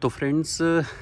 तो फ्रेंड्स,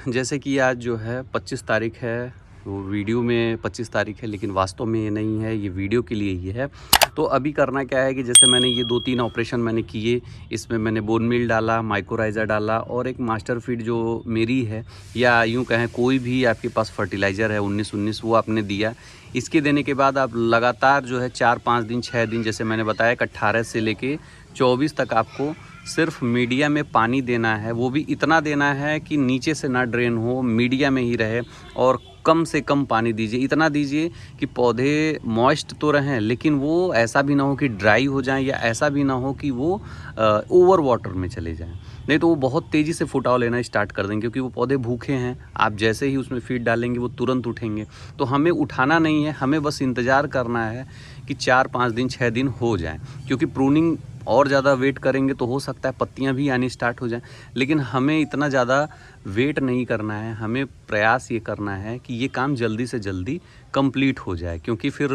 जैसे कि आज जो है 25 तारीख है, वो वीडियो में 25 तारीख है लेकिन वास्तव में ये नहीं है, ये वीडियो के लिए ही है। तो अभी करना क्या है कि जैसे मैंने ये 2-3 ऑपरेशन मैंने किए, इसमें मैंने बोन मील डाला, माइक्रोराइज़ा डाला और एक मास्टर फीड जो मेरी है या यूँ कहें कोई भी आपके पास फर्टिलाइज़र है 19-19 वो आपने दिया। इसके देने के बाद आप लगातार जो है 4-5 दिन 6 दिन जैसे मैंने बताया कि 18 से लेके 24 तक आपको सिर्फ मीडिया में पानी देना है। वो भी इतना देना है कि नीचे से ना ड्रेन हो, मीडिया में ही रहे और कम से कम पानी दीजिए। इतना दीजिए कि पौधे मॉइस्ट तो रहें लेकिन वो ऐसा भी ना हो कि ड्राई हो जाएं या ऐसा भी ना हो कि वो ओवर वाटर में चले जाएं। नहीं तो वो बहुत तेज़ी से फुटाव लेना स्टार्ट कर देंगे क्योंकि वो पौधे भूखे हैं। आप जैसे ही उसमें फीड डालेंगे वो तुरंत उठेंगे। तो हमें उठाना नहीं है, हमें बस इंतज़ार करना है कि 4-5 दिन 6 दिन हो जाएं। क्योंकि प्रूनिंग और ज़्यादा वेट करेंगे तो हो सकता है पत्तियां भी आनी स्टार्ट हो जाएं, लेकिन हमें इतना ज़्यादा वेट नहीं करना है। हमें प्रयास ये करना है कि ये काम जल्दी से जल्दी कंप्लीट हो जाए, क्योंकि फिर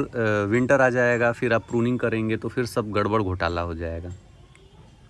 विंटर आ जाएगा, फिर आप प्रूनिंग करेंगे तो फिर सब गड़बड़ घोटाला हो जाएगा।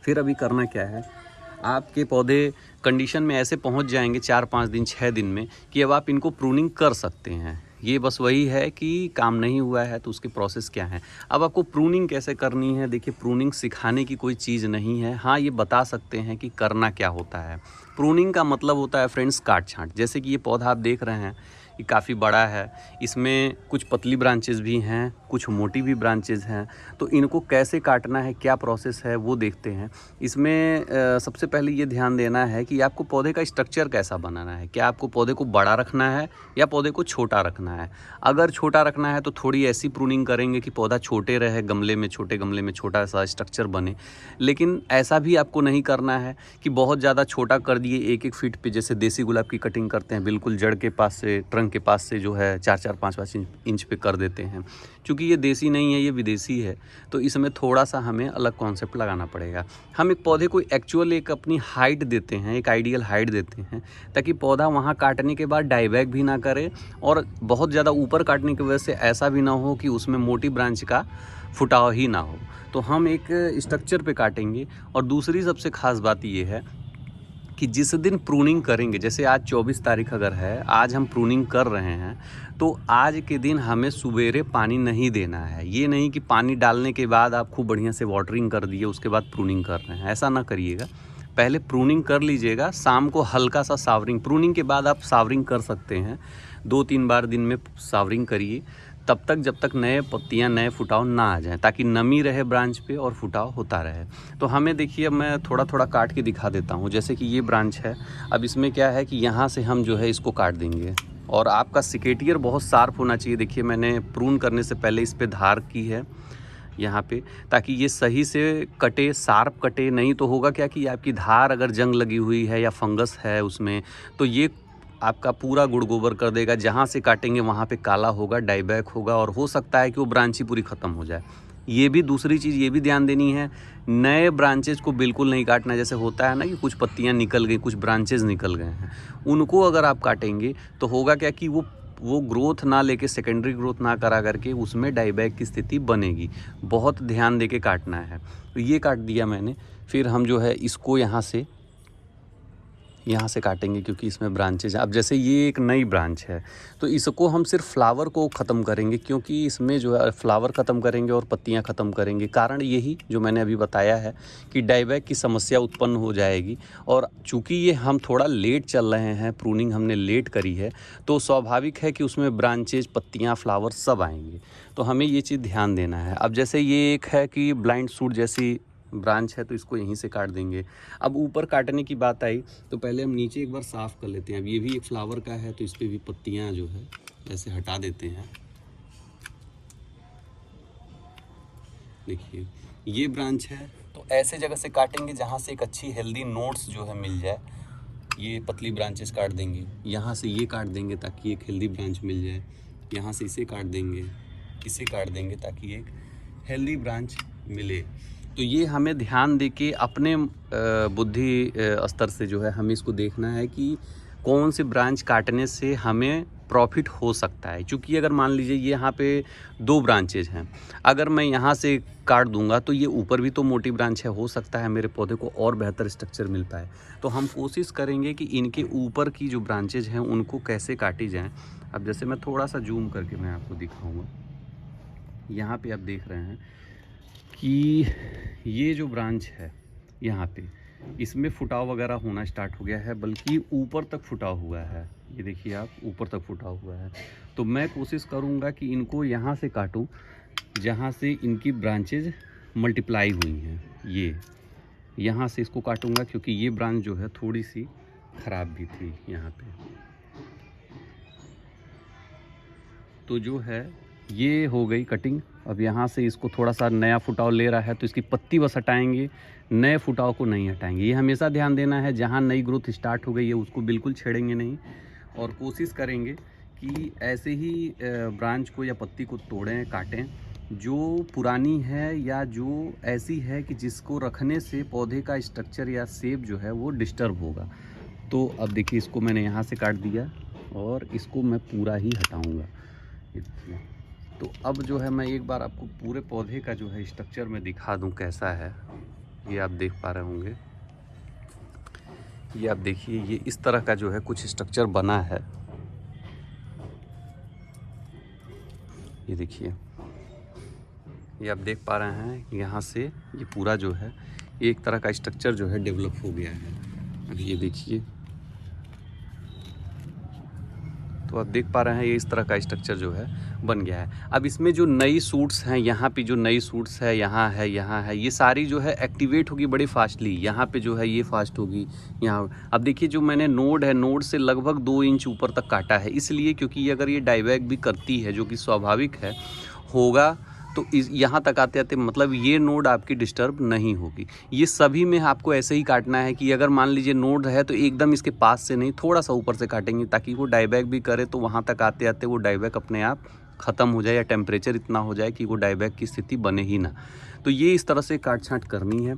फिर अभी करना क्या है, आपके पौधे कंडीशन में ऐसे पहुंच जाएंगे 4-5 दिन 6 दिन में कि अब आप इनको प्रूनिंग कर सकते हैं। ये बस वही है कि काम नहीं हुआ है तो उसकी प्रोसेस क्या है। अब आपको प्रूनिंग कैसे करनी है, देखिए प्रूनिंग सिखाने की कोई चीज़ नहीं है। हाँ, ये बता सकते हैं कि करना क्या होता है। प्रूनिंग का मतलब होता है फ्रेंड्स काट छाँट। जैसे कि ये पौधा आप देख रहे हैं, ये काफ़ी बड़ा है, इसमें कुछ पतली ब्रांचेस भी हैं, कुछ मोटी भी ब्रांचेस हैं। तो इनको कैसे काटना है, क्या प्रोसेस है वो देखते हैं। इसमें सबसे पहले ये ध्यान देना है कि आपको पौधे का स्ट्रक्चर कैसा बनाना है। क्या आपको पौधे को बड़ा रखना है या पौधे को छोटा रखना है। अगर छोटा रखना है तो थोड़ी ऐसी प्रूनिंग करेंगे कि पौधा छोटे रहे, गमले में, छोटे गमले में छोटा सा स्ट्रक्चर बने। लेकिन ऐसा भी आपको नहीं करना है कि बहुत ज़्यादा छोटा कर दिए 1-1 फीट पे, जैसे देसी गुलाब की कटिंग करते हैं, बिल्कुल जड़ के पास से, ट्रंक के पास से जो है 4-4 5-5 इंच पे कर देते हैं। क्योंकि ये देसी नहीं है, ये विदेशी है, तो इसमें थोड़ा सा हमें अलग कॉन्सेप्ट लगाना पड़ेगा। हम एक पौधे को एक्चुअल एक अपनी हाइट देते हैं, एक आइडियल हाइट देते हैं, ताकि पौधा वहाँ काटने के बाद डाईबैक भी ना करे और बहुत ज़्यादा ऊपर काटने की वजह से ऐसा भी ना हो कि उसमें मोटी ब्रांच का फुटाव ही ना हो। तो हम एक स्ट्रक्चर पे काटेंगे। और दूसरी सबसे ख़ास बात ये है कि जिस दिन प्रूनिंग करेंगे, जैसे आज 24 तारीख अगर है, आज हम प्रूनिंग कर रहे हैं, तो आज के दिन हमें सुबेरे पानी नहीं देना है। ये नहीं कि पानी डालने के बाद आप खूब बढ़िया से वाटरिंग कर दिए उसके बाद प्रूनिंग कर रहे हैं, ऐसा ना करिएगा। पहले प्रूनिंग कर लीजिएगा, शाम को हल्का सा सावरिंग, प्रूनिंग के बाद आप सावरिंग कर सकते हैं। 2-3 बार दिन में सावरिंग करिए, तब तक जब तक नए पत्तियां, नए फुटाव ना आ जाएं, ताकि नमी रहे ब्रांच पे और फुटाव होता रहे। तो हमें देखिए, अब मैं थोड़ा थोड़ा काट के दिखा देता हूँ। जैसे कि ये ब्रांच है, अब इसमें क्या है कि यहाँ से हम जो है इसको काट देंगे। और आपका सिकेटियर बहुत शार्प होना चाहिए। देखिए मैंने प्रून करने से पहले इस पर धार की है यहाँ पे, ताकि ये सही से कटे, शार्प कटे। नहीं तो होगा क्या कि आपकी धार अगर जंग लगी हुई है या फंगस है उसमें, तो ये आपका पूरा गुड़ गोबर कर देगा। जहाँ से काटेंगे वहाँ पे काला होगा, डाईबैक होगा और हो सकता है कि वो ब्रांच ही पूरी ख़त्म हो जाए। ये भी दूसरी चीज़ ये भी ध्यान देनी है, नए ब्रांचेज को बिल्कुल नहीं काटना। जैसे होता है ना कि कुछ पत्तियाँ निकल गई, कुछ ब्रांचेज निकल गए हैं, उनको अगर आप काटेंगे तो होगा क्या कि वो ग्रोथ ना लेके, सेकेंडरी ग्रोथ ना करा करके उसमें डाईबैक की स्थिति बनेगी। बहुत ध्यान दे के काटना है। तो ये काट दिया मैंने। फिर हम जो है इसको यहाँ से काटेंगे क्योंकि इसमें ब्रांचेज हैं। अब जैसे ये एक नई ब्रांच है तो इसको हम सिर्फ फ्लावर को ख़त्म करेंगे, क्योंकि इसमें जो है फ्लावर ख़त्म करेंगे और पत्तियाँ ख़त्म करेंगे। कारण यही जो मैंने अभी बताया है कि डाईबैक की समस्या उत्पन्न हो जाएगी। और चूँकि ये हम थोड़ा लेट चल रहे हैं, प्रूनिंग हमने लेट करी है, तो स्वाभाविक है कि उसमें ब्रांचेज, पत्तियाँ, फ्लावर सब आएंगे। तो हमें ये चीज़ ध्यान देना है। अब जैसे ये एक है कि ब्लाइंड सूट जैसी ब्रांच है, तो इसको यहीं से काट देंगे। अब ऊपर काटने की बात आई तो पहले हम नीचे एक बार साफ़ कर लेते हैं। अब ये भी एक फ्लावर का है तो इस पर भी पत्तियां जो है ऐसे हटा देते हैं। देखिए ये ब्रांच है, तो ऐसे जगह से काटेंगे जहाँ से एक अच्छी हेल्दी नोट्स जो है मिल जाए। ये पतली ब्रांचेस काट देंगे, यहाँ से ये काट देंगे ताकि एक हेल्दी ब्रांच मिल जाए। यहाँ से इसे काट देंगे, इसे काट देंगे ताकि एक हेल्दी ब्रांच मिले। तो ये हमें ध्यान दे के अपने बुद्धि स्तर से जो है हमें इसको देखना है कि कौन सी ब्रांच काटने से हमें प्रॉफिट हो सकता है। क्योंकि अगर मान लीजिए ये यहाँ पे 2 ब्रांचेज हैं, अगर मैं यहाँ से काट दूंगा तो ये ऊपर भी तो मोटी ब्रांच है, हो सकता है मेरे पौधे को और बेहतर स्ट्रक्चर मिल पाए। तो हम कोशिश करेंगे कि इनके ऊपर की जो ब्रांचेज हैं उनको कैसे काटी जाएँ। अब जैसे मैं थोड़ा सा जूम करके मैं आपको दिखाऊँगा, यहाँ पे आप देख रहे हैं कि ये जो ब्रांच है यहाँ पे, इसमें फुटाव वगैरह होना स्टार्ट हो गया है, बल्कि ऊपर तक फुटा हुआ है। ये देखिए आप, ऊपर तक फुटा हुआ है। तो मैं कोशिश करूँगा कि इनको यहाँ से काटूँ जहाँ से इनकी ब्रांचेज मल्टीप्लाई हुई हैं। ये यहाँ से इसको काटूँगा, क्योंकि ये ब्रांच जो है थोड़ी सी ख़राब भी थी यहाँ पे। तो जो है ये हो गई कटिंग। अब यहाँ से इसको थोड़ा सा नया फुटाव ले रहा है तो इसकी पत्ती बस हटाएंगे, नए फुटाव को नहीं हटाएंगे। ये हमेशा ध्यान देना है, जहाँ नई ग्रोथ स्टार्ट हो गई है उसको बिल्कुल छेड़ेंगे नहीं, और कोशिश करेंगे कि ऐसे ही ब्रांच को या पत्ती को तोड़ें, काटें जो पुरानी है या जो ऐसी है कि जिसको रखने से पौधे का स्ट्रक्चर या शेप जो है वो डिस्टर्ब होगा। तो अब देखिए, इसको मैंने यहाँ से काट दिया और इसको मैं पूरा ही हटाऊँगा। तो अब जो है मैं एक बार आपको पूरे पौधे का जो है स्ट्रक्चर में दिखा दूं कैसा है। ये आप देख पा रहे होंगे, ये आप देखिए, ये इस तरह का जो है कुछ स्ट्रक्चर बना है। ये देखिए, ये आप देख पा रहे हैं, यहाँ से ये पूरा जो है एक तरह का स्ट्रक्चर जो है डेवलप हो गया है। अब ये देखिए, तो आप देख पा रहे हैं ये इस तरह का स्ट्रक्चर जो है बन गया है। अब इसमें जो नई सूट्स हैं, यहाँ पे जो नई सूट्स है, यहाँ है, यहाँ है, ये सारी जो है एक्टिवेट होगी बड़ी फास्टली। यहाँ पे जो है ये फास्ट होगी यहाँ। अब देखिए, जो मैंने नोड है, नोड से लगभग 2 इंच ऊपर तक काटा है, इसलिए क्योंकि अगर ये डाइवैग भी करती है, जो कि स्वाभाविक है होगा, तो इस यहाँ तक आते आते मतलब ये नोड आपकी डिस्टर्ब नहीं होगी। ये सभी में आपको ऐसे ही काटना है कि अगर मान लीजिए नोड है तो एकदम इसके पास से नहीं, थोड़ा सा ऊपर से काटेंगे, ताकि वो डाइबैक भी करे तो वहाँ तक आते आते वो डाइबैक अपने आप ख़त्म हो जाए, या टेम्परेचर इतना हो जाए कि वो डाइबैक की स्थिति बने ही ना। तो ये इस तरह से काट छाँट करनी है।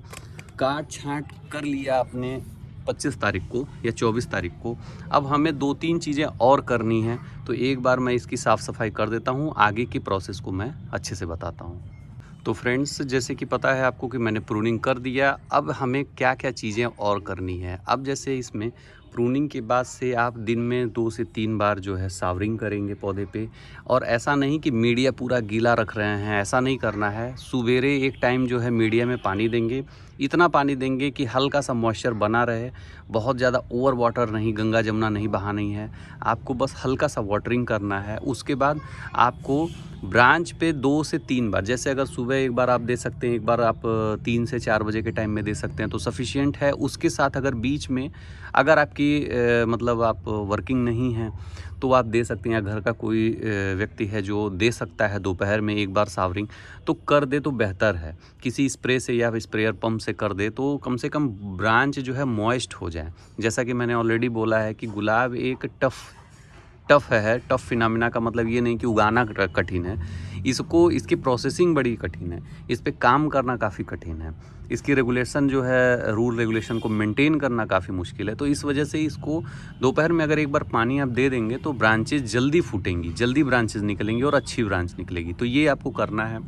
काट छाँट कर लिया आपने 25 तारीख को या 24 तारीख को। अब हमें 2-3 चीज़ें और करनी हैं, तो एक बार मैं इसकी साफ़ सफाई कर देता हूँ, आगे की प्रोसेस को मैं अच्छे से बताता हूँ। तो फ्रेंड्स, जैसे कि पता है आपको कि मैंने प्रूनिंग कर दिया। अब हमें क्या क्या चीज़ें और करनी है। अब जैसे इसमें प्रूनिंग के बाद से आप दिन में 2 से 3 बार जो है सावरिंग करेंगे पौधे पे। और ऐसा नहीं कि मीडिया पूरा गीला रख रहे हैं, ऐसा नहीं करना है। सुबेरे एक टाइम जो है मीडिया में पानी देंगे, इतना पानी देंगे कि हल्का सा मॉइस्चर बना रहे, बहुत ज़्यादा ओवर वाटर नहीं, गंगा जमुना नहीं बहानी है, आपको बस हल्का सा वाटरिंग करना है। उसके बाद आपको ब्रांच पे 2 से 3 बार, जैसे अगर सुबह एक बार आप दे सकते हैं, एक बार आप 3 से 4 बजे के टाइम में दे सकते हैं तो सफिशिएंट है। उसके साथ अगर बीच में अगर आपकी मतलब आप वर्किंग नहीं हैं तो आप दे सकते हैं, या घर का कोई व्यक्ति है जो दे सकता है दोपहर में एक बार सावरिंग, तो कर दे तो बेहतर है। किसी स्प्रे से या स्प्रेयर पंप से कर दे तो कम से कम ब्रांच जो है मॉइस्ट हो जाए। जैसा कि मैंने ऑलरेडी बोला है कि गुलाब एक टफ़ है। टफ़ फिनोमिना का मतलब ये नहीं कि उगाना कठिन है, इसकी प्रोसेसिंग बड़ी कठिन है, इस पे काम करना काफ़ी कठिन है, इसकी रेगुलेशन जो है, रूल रेगुलेशन को मेंटेन करना काफ़ी मुश्किल है। तो इस वजह से इसको दोपहर में अगर एक बार पानी आप दे देंगे तो ब्रांचेज जल्दी फूटेंगी, जल्दी ब्रांचेज निकलेंगी और अच्छी ब्रांच निकलेगी। तो ये आपको करना है।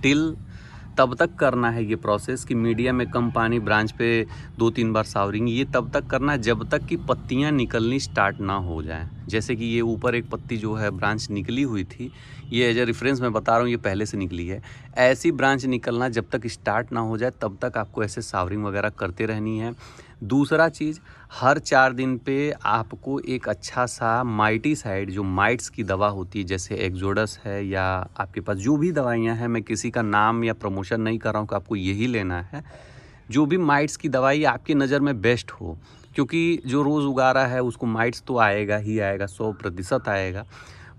टिल तब तक करना है ये प्रोसेस कि मीडिया में कम पानी, ब्रांच पे 2-3 बार सावरिंग, ये तब तक करना है जब तक कि पत्तियां निकलनी स्टार्ट ना हो जाएं। जैसे कि ये ऊपर एक पत्ती जो है ब्रांच निकली हुई थी, ये एज ए रेफरेंस मैं बता रहा हूँ, ये पहले से निकली है। ऐसी ब्रांच निकलना जब तक स्टार्ट ना हो जाए तब तक आपको ऐसे सावरिंग वगैरह करते रहनी है। दूसरा चीज़, हर 4 दिन पे आपको एक अच्छा सा माइटीसाइड, जो माइट्स की दवा होती है, जैसे एक्सोडस है या आपके पास जो भी दवाइयाँ हैं, मैं किसी का नाम या प्रमोशन नहीं कर रहा हूँ कि आपको यही लेना है, जो भी माइट्स की दवाई आपकी नज़र में बेस्ट हो, क्योंकि जो रोज़ उगा रहा है उसको माइट्स तो आएगा ही आएगा, 100% आएगा,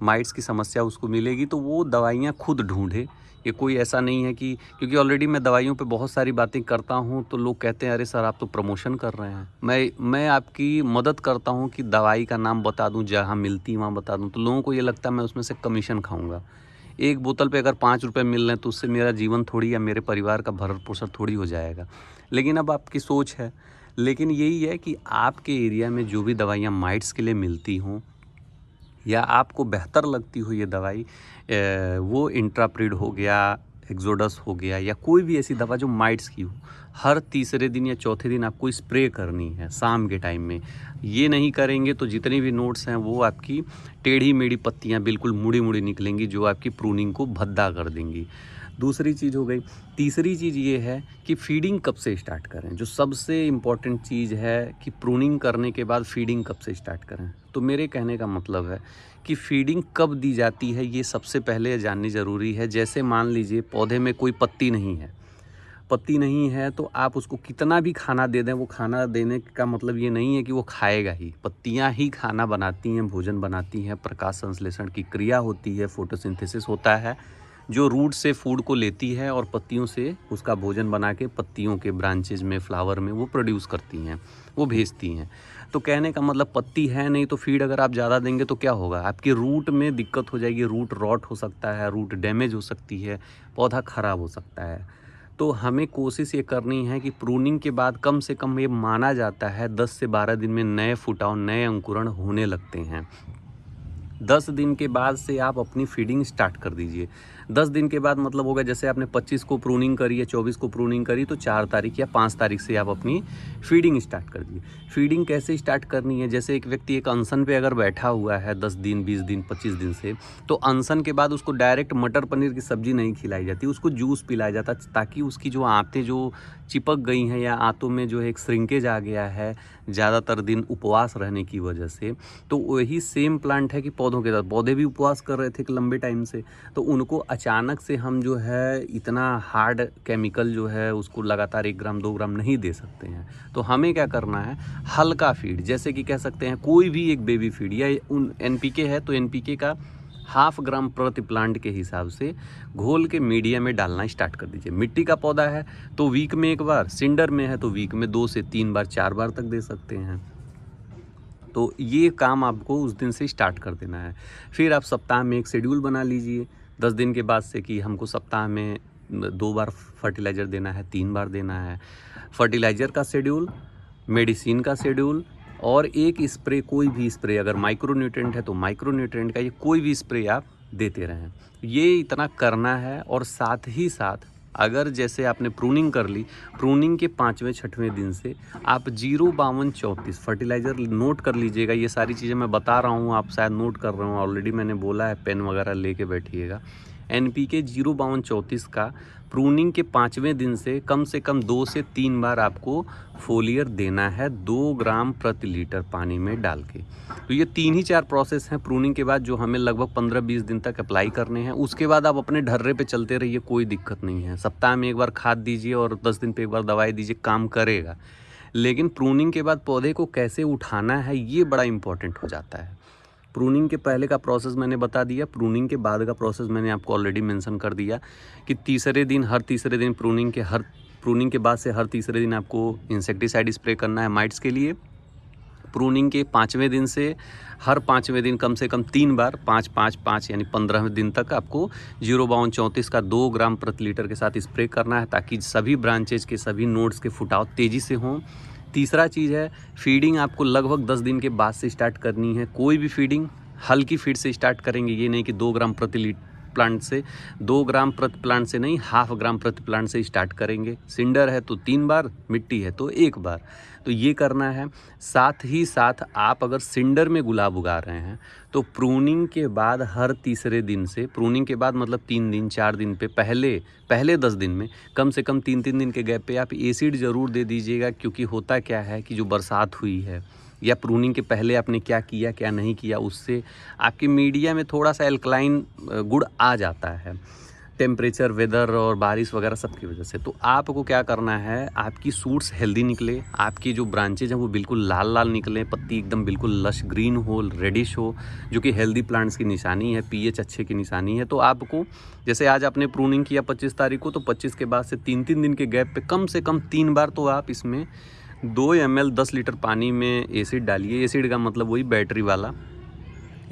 माइट्स की समस्या उसको मिलेगी। तो वो दवाइयाँ खुद ढूंढे। ये कोई ऐसा नहीं है कि, क्योंकि ऑलरेडी मैं दवाइयों पे बहुत सारी बातें करता हूँ तो लोग कहते हैं अरे सर आप तो प्रमोशन कर रहे हैं। मैं आपकी मदद करता हूँ कि दवाई का नाम बता दूँ, जहाँ मिलती वहाँ बता दूँ, तो लोगों को ये लगता है मैं उसमें से कमीशन खाऊँगा। एक बोतल पे अगर 5 रुपये मिल रहे हैं तो उससे मेरा जीवन थोड़ी या मेरे परिवार का भरण पोषण थोड़ी हो जाएगा। लेकिन अब आपकी सोच है। लेकिन यही है कि आपके एरिया में जो भी दवाइयाँ माइट्स के लिए मिलती हों, या आपको बेहतर लगती हो ये दवाई, वो इंट्राप्रिड हो गया, एक्सोडस हो गया, या कोई भी ऐसी दवा जो माइट्स की हो, हर तीसरे दिन या चौथे दिन आपको स्प्रे करनी है शाम के टाइम में। ये नहीं करेंगे तो जितनी भी नोट्स हैं वो आपकी टेढ़ी मेढ़ी पत्तियां बिल्कुल मुड़ी मुड़ी निकलेंगी, जो आपकी प्रूनिंग को भद्दा कर देंगी। दूसरी चीज़ हो गई। तीसरी चीज़ ये है कि फीडिंग कब से स्टार्ट करें। जो सबसे इम्पॉर्टेंट चीज़ है कि प्रूनिंग करने के बाद फीडिंग कब से स्टार्ट करें। तो मेरे कहने का मतलब है कि फीडिंग कब दी जाती है, ये सबसे पहले जाननी ज़रूरी है। जैसे मान लीजिए पौधे में कोई पत्ती नहीं है, पत्ती नहीं है तो आप उसको कितना भी खाना दे दें, वो खाना देने का मतलब ये नहीं है कि वो खाएगा ही। पत्तियां ही खाना बनाती हैं, भोजन बनाती हैं, प्रकाश संश्लेषण की क्रिया होती है, फोटोसिंथेसिस होता है, जो रूट से फूड को लेती है और पत्तियों से उसका भोजन बना के पत्तियों के ब्रांचेज में, फ्लावर में वो प्रोड्यूस करती हैं, वो भेजती हैं। तो कहने का मतलब पत्ती है नहीं तो फीड अगर आप ज़्यादा देंगे तो क्या होगा, आपके रूट में दिक्कत हो जाएगी, रूट रॉट हो सकता है, रूट डैमेज हो सकती है, पौधा ख़राब हो सकता है। तो हमें कोशिश ये करनी है कि प्रूनिंग के बाद कम से कम ये माना जाता है 10 से 12 दिन में नए फुटाव, नए अंकुरण होने लगते हैं। 10 दिन के बाद से आप अपनी फीडिंग स्टार्ट कर दीजिए। 10 दिन के बाद मतलब होगा जैसे आपने 25 को प्रूनिंग करी है, 24 को प्रूनिंग करी, तो 4 तारीख या 5 तारीख से आप अपनी फीडिंग स्टार्ट कर दीजिए। फीडिंग कैसे स्टार्ट करनी है, जैसे एक व्यक्ति एक अनशन पे अगर बैठा हुआ है 10 दिन, 20 दिन, 25 दिन से, तो अनशन के बाद उसको डायरेक्ट मटर पनीर की सब्जी नहीं खिलाई जाती, उसको जूस पिलाया जाता है, ताकि उसकी जो आंतें जो चिपक गई हैं या आंतों में जो एक श्रिंकेज आ गया है ज़्यादातर दिन उपवास रहने की वजह से, तो वही सेम प्लांट है कि पौधों के साथ पौधे भी उपवास कर रहे थे एक लंबे टाइम से, तो उनको अचानक से हम जो है इतना हार्ड केमिकल जो है उसको लगातार 1 ग्राम 2 ग्राम नहीं दे सकते हैं। तो हमें क्या करना है, हल्का फीड, जैसे कि कह सकते हैं कोई भी एक बेबी फीड या उन एनपीके है तो एनपीके का 0.5 ग्राम प्रति प्लांट के हिसाब से घोल के मीडिया में डालना स्टार्ट कर दीजिए। मिट्टी का पौधा है तो वीक में 1 बार, सिंडर में है तो वीक में 2 से 3 बार, 4 बार तक दे सकते हैं। तो ये काम आपको उस दिन से स्टार्ट कर देना है। फिर आप सप्ताह में एक शेड्यूल बना लीजिए 10 दिन के बाद से, कि हमको सप्ताह में 2 बार फर्टिलाइज़र देना है, 3 बार देना है। फर्टिलाइज़र का शेड्यूल, मेडिसिन का शेड्यूल, और एक स्प्रे, कोई भी स्प्रे, अगर माइक्रो न्यूट्रिएंट है तो माइक्रो न्यूट्रिएंट का ये कोई भी स्प्रे आप देते रहें। ये इतना करना है। और साथ ही साथ अगर जैसे आपने प्रूनिंग कर ली, प्रूनिंग के 5वें 6वें दिन से आप 05234 फर्टिलाइज़र नोट कर लीजिएगा। ये सारी चीज़ें मैं बता रहा हूँ, आप शायद नोट कर रहे हो, ऑलरेडी मैंने बोला है, पेन वगैरह लेके बैठिएगा। एनपीके 05234 का प्रूनिंग के 5वें दिन से कम 2 से 3 बार आपको फोलियर देना है, 2 ग्राम प्रति लीटर पानी में डाल के। तो ये 3 ही 4 प्रोसेस हैं प्रूनिंग के बाद जो हमें लगभग 15-20 दिन तक अप्लाई करने हैं। उसके बाद आप अपने ढर्रे पे चलते रहिए, कोई दिक्कत नहीं है। सप्ताह में 1 बार खाद दीजिए और 10 दिन पे 1 बार दवाई दीजिए, काम करेगा। लेकिन प्रूनिंग के बाद पौधे को कैसे उठाना है ये बड़ा इंपॉर्टेंट हो जाता है। प्रूनिंग के पहले का प्रोसेस मैंने बता दिया, प्रूनिंग के बाद का प्रोसेस मैंने आपको ऑलरेडी मेंशन कर दिया कि तीसरे दिन, हर तीसरे दिन प्रूनिंग के बाद से हर तीसरे दिन आपको इंसेक्टिसाइड स्प्रे करना है माइट्स के लिए। प्रूनिंग के 5वें दिन से हर 5वें दिन कम से कम 3 बार, 5-5-5 यानी 15वें दिन तक आपको 05234 का 2 ग्राम प्रति लीटर के साथ स्प्रे करना है, ताकि सभी ब्रांचेज के सभी नोड्स के फुटाव तेज़ी से हों। तीसरा चीज़ है, फीडिंग आपको लगभग 10 दिन के बाद से स्टार्ट करनी है। कोई भी फीडिंग हल्की फीड से स्टार्ट करेंगे, ये नहीं कि 2 ग्राम प्रति प्लांट से, 2 ग्राम प्रति प्लांट से नहीं, 0.5 ग्राम प्रति प्लांट से स्टार्ट करेंगे। सिंडर है तो 3 बार, मिट्टी है तो 1 बार, तो ये करना है। साथ ही साथ आप अगर सिंडर में गुलाब उगा रहे हैं तो प्रूनिंग के बाद हर तीसरे दिन से, प्रूनिंग के बाद मतलब 3 दिन 4 दिन पे, पहले 10 दिन में कम से कम 3-3 दिन के गैप पे आप एसिड ज़रूर दे दीजिएगा। क्योंकि होता क्या है कि जो बरसात हुई है या प्रूनिंग के पहले आपने क्या किया क्या नहीं किया, उससे आपकी मीडिया में थोड़ा सा एल्कलाइन गुण आ जाता है, टेम्परेचर, वेदर और बारिश वगैरह सब की वजह से। तो आपको क्या करना है, आपकी सूट्स हेल्दी निकले, आपकी जो ब्रांचेज हैं वो बिल्कुल लाल लाल निकले, पत्ती एकदम बिल्कुल लश ग्रीन हो, रेडिश हो, जो कि हेल्दी प्लांट्स की निशानी है, पीएच अच्छे की निशानी है। तो आपको जैसे आज आपने प्रूनिंग किया 25 तारीख को, तो 25 के बाद से 3-3 दिन के गैप पे कम से कम 3 बार तो आप इसमें 2 ml 10 लीटर पानी में एसिड डालिए। एसिड का मतलब वही बैटरी वाला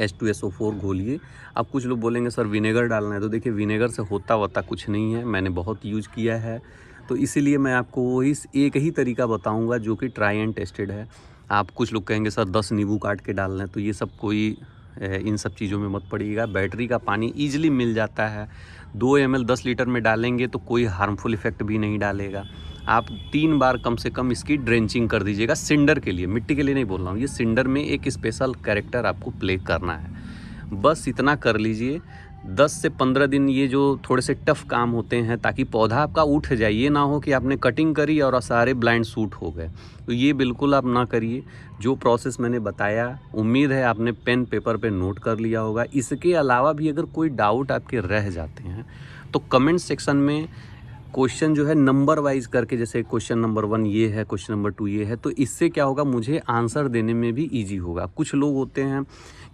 H2SO4 घोलिए। अब कुछ लोग बोलेंगे सर विनेगर डालना है, तो देखिए विनेगर से होता कुछ नहीं है, मैंने बहुत यूज़ किया है, तो इसीलिए मैं आपको वही एक ही तरीका बताऊंगा जो कि ट्राई एंड टेस्टेड है। आप कुछ लोग कहेंगे सर 10 नींबू काट के डालना है, तो ये सब कोई इन सब चीज़ों में मत पड़िएगा। बैटरी का पानी ईजिली मिल जाता है, 2 ml 10 लीटर में डालेंगे तो कोई हार्मफुल इफ़ेक्ट भी नहीं डालेगा। आप 3 बार कम से कम इसकी ड्रेंचिंग कर दीजिएगा। सिंडर के लिए, मिट्टी के लिए नहीं बोल रहा हूँ, ये सिंडर में एक स्पेशल कैरेक्टर आपको प्ले करना है। बस इतना कर लीजिए। 10 से 15 दिन ये जो थोड़े से टफ़ काम होते हैं, ताकि पौधा आपका उठ जाए। ये ना हो कि आपने कटिंग करी और सारे ब्लाइंड शूट हो गए, तो ये बिल्कुल आप ना करिए। जो प्रोसेस मैंने बताया, उम्मीद है आपने पेन पेपर पे नोट कर लिया होगा। इसके अलावा भी अगर कोई डाउट आपके रह जाते हैं तो कमेंट सेक्शन में क्वेश्चन जो है नंबर वाइज करके, जैसे क्वेश्चन नंबर 1 ये है, क्वेश्चन नंबर 2 ये है, तो इससे क्या होगा, मुझे आंसर देने में भी इजी होगा। कुछ लोग होते हैं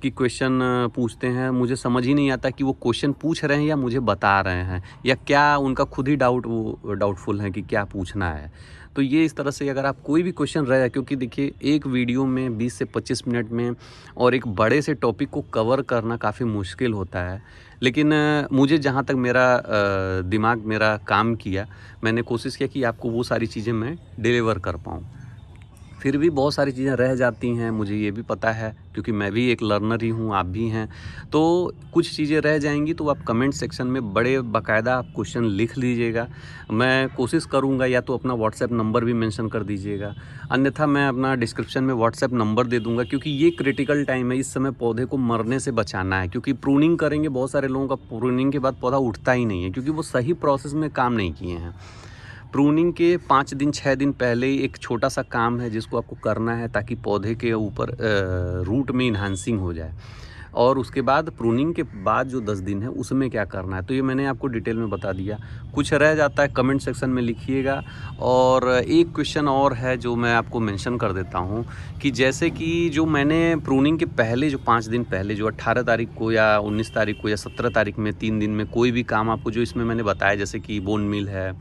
कि क्वेश्चन पूछते हैं, मुझे समझ ही नहीं आता कि वो क्वेश्चन पूछ रहे हैं या मुझे बता रहे हैं, या क्या उनका खुद ही डाउटफुल है कि क्या पूछना है। तो ये इस तरह से अगर आप कोई भी क्वेश्चन रहे, क्योंकि देखिए एक वीडियो में 20 से 25 मिनट में और एक बड़े से टॉपिक को कवर करना काफ़ी मुश्किल होता है। लेकिन मुझे जहाँ तक मेरा दिमाग मेरा काम किया, मैंने कोशिश किया कि आपको वो सारी चीज़ें मैं डिलीवर कर पाऊँ। फिर भी बहुत सारी चीज़ें रह जाती हैं, मुझे ये भी पता है, क्योंकि मैं भी एक लर्नर ही हूँ, आप भी हैं। तो कुछ चीज़ें रह जाएंगी तो आप कमेंट सेक्शन में बड़े बाकायदा आप क्वेश्चन लिख लीजिएगा। मैं कोशिश करूँगा, या तो अपना व्हाट्सएप नंबर भी मेंशन कर दीजिएगा, अन्यथा मैं अपना डिस्क्रिप्शन में व्हाट्सएप नंबर दे दूँगा। क्योंकि ये क्रिटिकल टाइम है, इस समय पौधे को मरने से बचाना है। क्योंकि प्रूनिंग करेंगे, बहुत सारे लोगों का प्रूनिंग के बाद पौधा उठता ही नहीं है, क्योंकि वो सही प्रोसेस में काम नहीं किए हैं। प्रूनिंग के 5 दिन 6 दिन पहले ही एक छोटा सा काम है जिसको आपको करना है, ताकि पौधे के ऊपर रूट में इन्हांसिंग हो जाए। और उसके बाद प्रूनिंग के बाद जो 10 दिन है उसमें क्या करना है, तो ये मैंने आपको डिटेल में बता दिया। कुछ रह जाता है कमेंट सेक्शन में लिखिएगा। और एक क्वेश्चन और है जो मैं आपको मेंशन कर देता हूँ, कि जैसे कि जो मैंने प्रूनिंग के पहले जो 5 दिन पहले, जो 18 तारीख को या 19 तारीख को या 17 तारीख में 3 दिन में कोई भी काम आपको जो इसमें मैंने बताया, जैसे कि बोन मील है,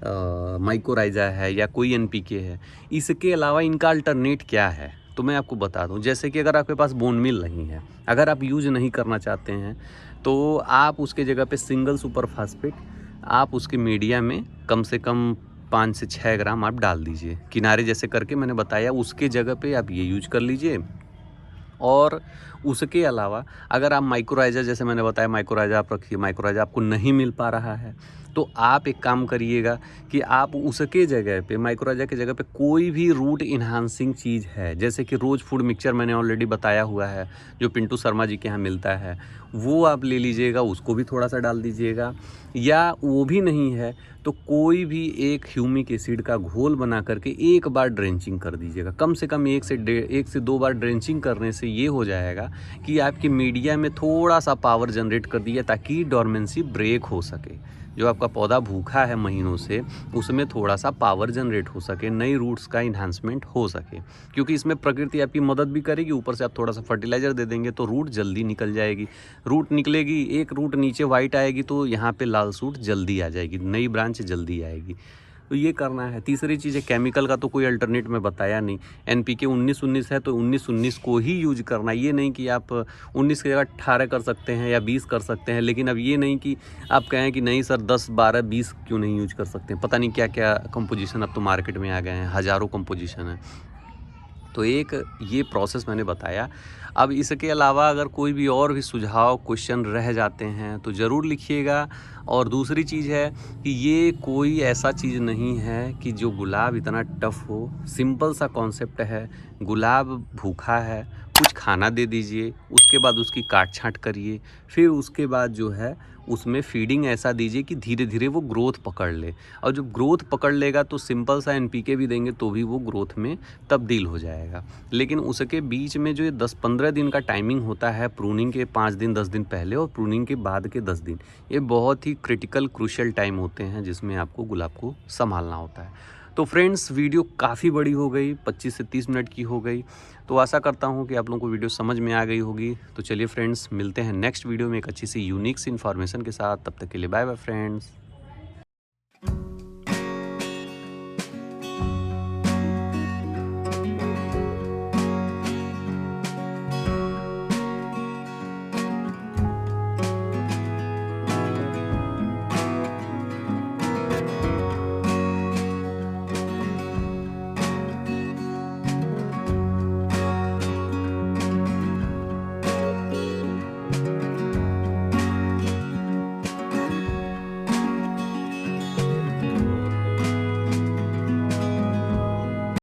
माइकोराइजा है, या कोई एनपीके है, इसके अलावा इनका अल्टरनेट क्या है, तो मैं आपको बता दूं। जैसे कि अगर आपके पास बोन मील नहीं है, अगर आप यूज नहीं करना चाहते हैं, तो आप उसके जगह पे सिंगल सुपर फास्फेट आप उसके मीडिया में कम से कम 5 से 6 ग्राम आप डाल दीजिए, किनारे जैसे करके मैंने बताया, उसके जगह पे आप ये यूज कर लीजिए। और उसके अलावा अगर आप माइकोराइजा, जैसे मैंने बताया माइकोराइजा आप रखिए, माइकोराइजा आपको नहीं मिल पा रहा है, तो आप एक काम करिएगा कि आप उसके जगह पे, माइकोराइजा की जगह पे कोई भी रूट इन्हांसिंग चीज़ है, जैसे कि रोज़ फूड मिक्सचर मैंने ऑलरेडी बताया हुआ है, जो पिंटू शर्मा जी के यहाँ मिलता है, वो आप ले लीजिएगा, उसको भी थोड़ा सा डाल दीजिएगा। या वो भी नहीं है तो कोई भी एक ह्यूमिक एसिड का घोल बना करके एक बार ड्रेंचिंग कर दीजिएगा। कम से कम 1 से 2 बार ड्रेंचिंग करने से ये हो जाएगा कि आपके मीडिया में थोड़ा सा पावर जनरेट कर दिया, ताकि डोरमेंसी ब्रेक हो सके। जो आपका पौधा भूखा है महीनों से, उसमें थोड़ा सा पावर जनरेट हो सके, नई रूट्स का इन्हांसमेंट हो सके। क्योंकि इसमें प्रकृति आपकी मदद भी करेगी, ऊपर से आप थोड़ा सा फर्टिलाइज़र दे देंगे तो रूट जल्दी निकल जाएगी। रूट निकलेगी, एक रूट नीचे वाइट आएगी तो यहाँ पे लाल सूट जल्दी आ जाएगी, नई ब्रांच जल्दी आएगी। तो ये करना है। तीसरी चीज़ है, केमिकल का तो कोई अल्टरनेट मैं बताया नहीं। एनपीके 19-19 है तो 19-19 को ही यूज करना। ये नहीं कि आप 19 की जगह 18 कर सकते हैं या 20 कर सकते हैं, लेकिन अब ये नहीं कि आप कहें कि नहीं सर 10, 12, 20 क्यों नहीं यूज कर सकते हैं। पता नहीं क्या क्या कंपोजिशन अब तो मार्केट में आ गए हैं, हज़ारों कंपोजिशन है। तो एक ये प्रोसेस मैंने बताया। अब इसके अलावा अगर कोई भी और भी सुझाव क्वेश्चन रह जाते हैं तो ज़रूर लिखिएगा। और दूसरी चीज़ है कि ये कोई ऐसा चीज़ नहीं है कि जो गुलाब इतना टफ हो। सिंपल सा कॉन्सेप्ट है, गुलाब भूखा है, कुछ खाना दे दीजिए, उसके बाद उसकी काट छाँट करिए, फिर उसके बाद जो है उसमें फीडिंग ऐसा दीजिए कि धीरे धीरे वो ग्रोथ पकड़ ले। और जब ग्रोथ पकड़ लेगा तो सिंपल सा एनपीके भी देंगे तो भी वो ग्रोथ में तब्दील हो जाएगा। लेकिन उसके बीच में जो ये 10-15 दिन का टाइमिंग होता है, प्रूनिंग के 5 दिन 10 दिन पहले और प्रूनिंग के बाद के 10 दिन, ये बहुत ही क्रिटिकल क्रूशियल टाइम होते हैं जिसमें आपको गुलाब को संभालना होता है। तो फ्रेंड्स, वीडियो काफ़ी बड़ी हो गई, 25 से 30 मिनट की हो गई। तो आशा करता हूँ कि आप लोगों को वीडियो समझ में आ गई होगी। तो चलिए फ्रेंड्स, मिलते हैं नेक्स्ट वीडियो में एक अच्छी सी यूनिक सी इन्फॉर्मेशन के साथ। तब तक के लिए बाय बाय फ्रेंड्स।